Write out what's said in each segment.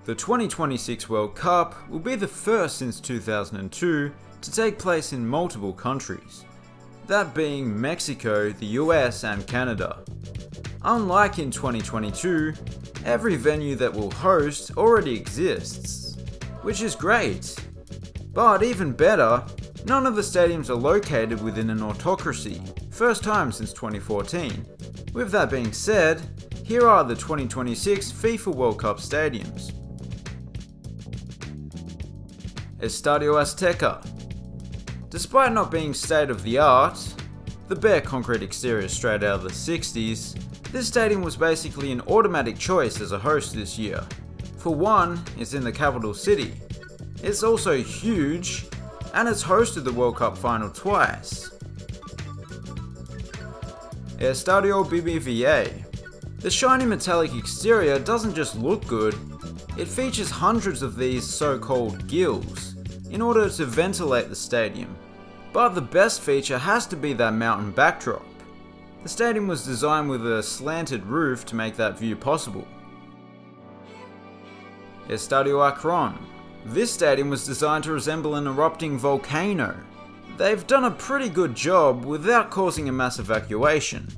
The 2026 World Cup will be the first since 2002 to take place in multiple countries, that being Mexico, the US and Canada. Unlike in 2022, every venue that will host already exists, which is great. But even better, none of the stadiums are located within an autocracy, first time since 2014. With that being said, here are the 2026 FIFA World Cup stadiums. Estadio Azteca. Despite not being state of the art, the bare concrete exterior straight out of the 60s, this stadium was basically an automatic choice as a host this year. For one, it's in the capital city. It's also huge, and it's hosted the World Cup final twice. Estadio BBVA. The shiny metallic exterior doesn't just look good, it features hundreds of these so-called gills in order to ventilate the stadium. But the best feature has to be that mountain backdrop. The stadium was designed with a slanted roof to make that view possible. Estadio Akron. This stadium was designed to resemble an erupting volcano. They've done a pretty good job without causing a mass evacuation.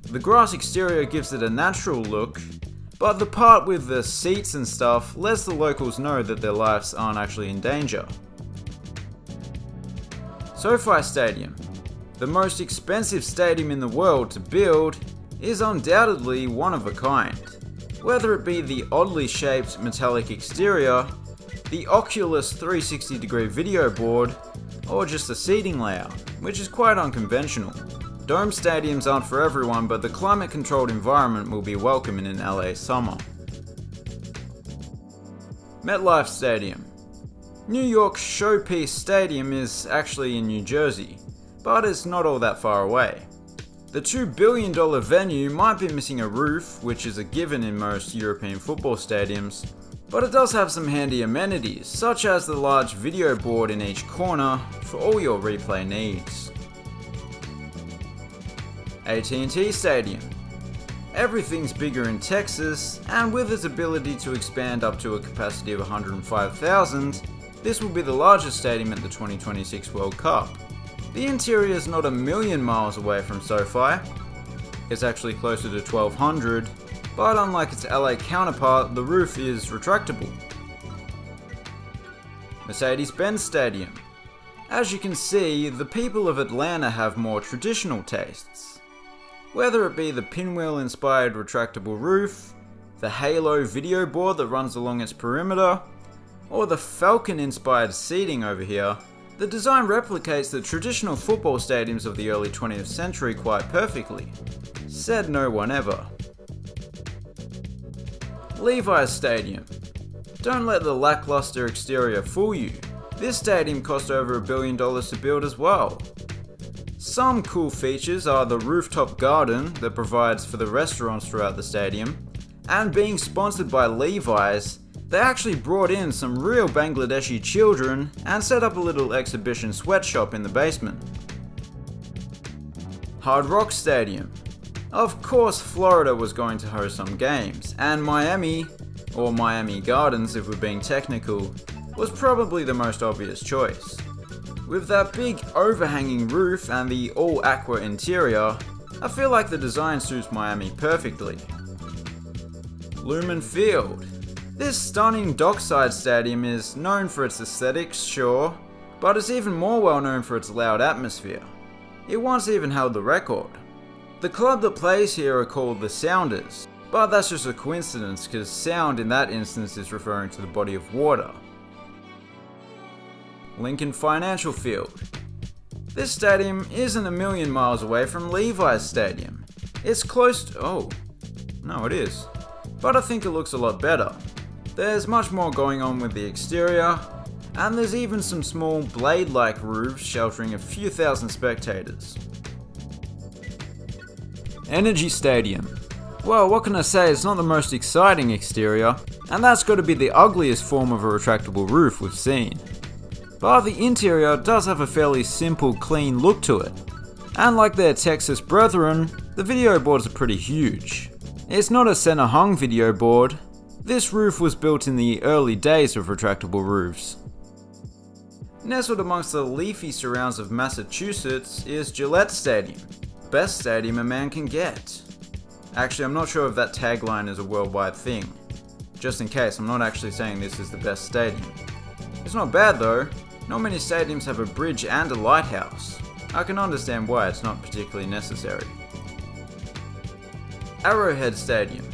The grass exterior gives it a natural look, but the part with the seats and stuff lets the locals know that their lives aren't actually in danger. SoFi Stadium. The most expensive stadium in the world to build is undoubtedly one of a kind. Whether it be the oddly shaped metallic exterior, the Oculus 360-degree video board, or just the seating layout, which is quite unconventional. Dome stadiums aren't for everyone, but the climate-controlled environment will be welcome in an LA summer. MetLife Stadium. New York's Showpiece Stadium is actually in New Jersey, but it's not all that far away. The $2 billion venue might be missing a roof, which is a given in most European football stadiums, but it does have some handy amenities, such as the large video board in each corner for all your replay needs. AT&T Stadium. Everything's bigger in Texas, and with its ability to expand up to a capacity of 105,000, this will be the largest stadium at the 2026 World Cup. The interior is not a million miles away from SoFi. It's actually closer to 1,200, but unlike its LA counterpart, the roof is retractable. Mercedes-Benz Stadium. As you can see, the people of Atlanta have more traditional tastes. Whether it be the pinwheel-inspired retractable roof, the Halo video board that runs along its perimeter, or the Falcon-inspired seating over here, the design replicates the traditional football stadiums of the early 20th century quite perfectly. Said no one ever. Levi's Stadium. Don't let the lackluster exterior fool you. This stadium cost over $1 billion to build as well. Some cool features are the rooftop garden that provides for the restaurants throughout the stadium, and being sponsored by Levi's, they actually brought in some real Bangladeshi children and set up a little exhibition sweatshop in the basement. Hard Rock Stadium. Of course Florida was going to host some games, and Miami, or Miami Gardens if we're being technical, was probably the most obvious choice. With that big overhanging roof and the all-aqua interior, I feel like the design suits Miami perfectly. Lumen Field. This stunning dockside stadium is known for its aesthetics, sure, but it's even more well known for its loud atmosphere. It once even held the record. The club that plays here are called the Sounders, but that's just a coincidence because sound in that instance is referring to the body of water. Lincoln Financial Field. This stadium isn't a million miles away from Levi's Stadium. It's close to... oh, no it is. But I think it looks a lot better. There's much more going on with the exterior, and there's even some small blade-like roofs sheltering a few thousand spectators. Energy Stadium. Well, what can I say, it's not the most exciting exterior, and that's got to be the ugliest form of a retractable roof we've seen. But the interior does have a fairly simple, clean look to it. And like their Texas brethren, the video boards are pretty huge. It's not a center hung video board, This roof was built in the early days of retractable roofs. Nestled amongst the leafy surrounds of Massachusetts is Gillette Stadium, best stadium a man can get. Actually, I'm not sure if that tagline is a worldwide thing. Just in case, I'm not actually saying this is the best stadium. It's not bad though. Not many stadiums have a bridge and a lighthouse. I can understand why it's not particularly necessary. Arrowhead Stadium.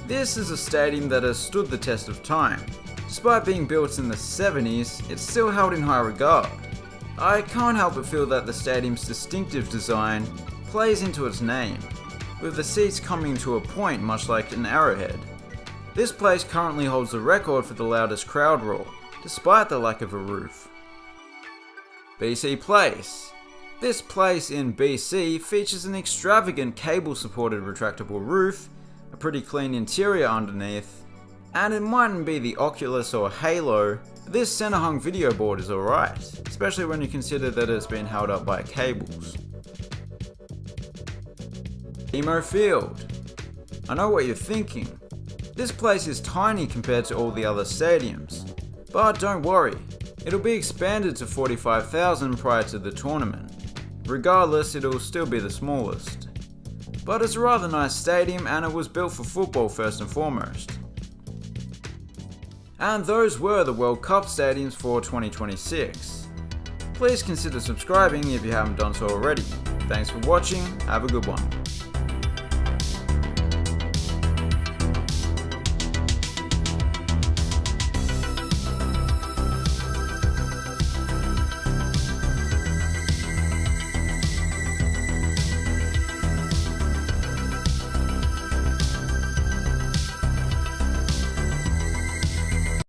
This is a stadium that has stood the test of time. Despite being built in the 70s, it's still held in high regard. I can't help but feel that the stadium's distinctive design plays into its name, with the seats coming to a point much like an arrowhead. This place currently holds the record for the loudest crowd roar, despite the lack of a roof. BC Place. This place in BC features an extravagant cable-supported retractable roof, a pretty clean interior underneath, and it mightn't be the Oculus or Halo, but this center-hung video board is alright, especially when you consider that it's been held up by cables. BMO Field. I know what you're thinking. This place is tiny compared to all the other stadiums, but don't worry, it'll be expanded to 45,000 prior to the tournament. Regardless, it'll still be the smallest. But it's a rather nice stadium and it was built for football first and foremost. And those were the World Cup stadiums for 2026. Please consider subscribing if you haven't done so already. Thanks for watching, have a good one.